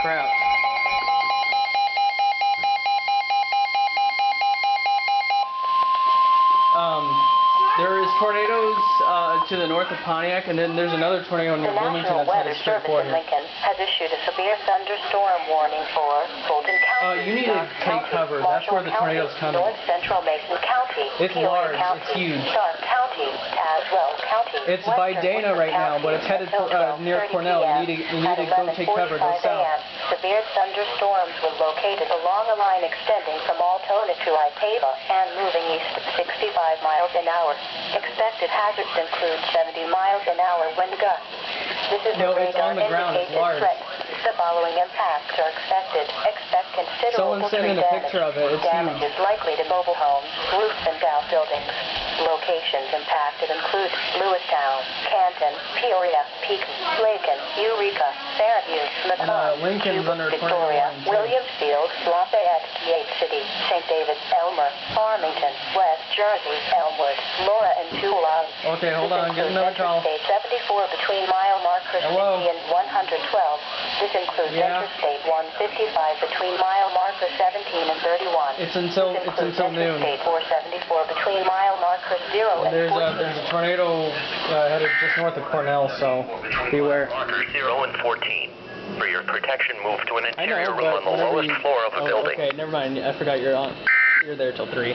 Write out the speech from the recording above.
crap. There is tornadoes to the north of Pontiac, and then there's another tornado near Bloomington that's headed straight for here. Lincoln has issued a severe thunderstorm warning for Fulton County. You need to take cover. That's where the tornado's coming. North Central Mason County. It's large. It's huge. Stark County. Tazewell County. It's by Dana right now, but it's headed near Cornell. You need to go take cover. Go south. Severe thunderstorms were located along a line extending from Altona to Itaba and moving east at 65 miles an hour. Expected hazards include 70 miles an hour wind gusts. This is a radar-indicated threat. The following impacts are expected. Expect considerable tree damage. Damage is likely to mobile homes, roofs, and outbuildings. Locations impacted include Lewistown, Canton, Peoria, Pekin, Lakin, Eureka, Fairview, Macomb, Cuba, Victoria, Williamsfield, Lafayette, Yates City, St. David, Elmer, Farmington, West Jersey, Elmwood, Laura, and Tualatin. Okay, hold on. Get another call. Interstate 74 between mile markers 50 and 112. This includes Interstate 155 between mile markers 17 and 31. It's until noon. Interstate 474 between mile markers 0 and 14. There's a tornado headed just north of Cornell, so beware. Markers 0 and 14. For your protection, move to an interior room on the lowest floor of a building. Okay, never mind. I forgot you're there till 3.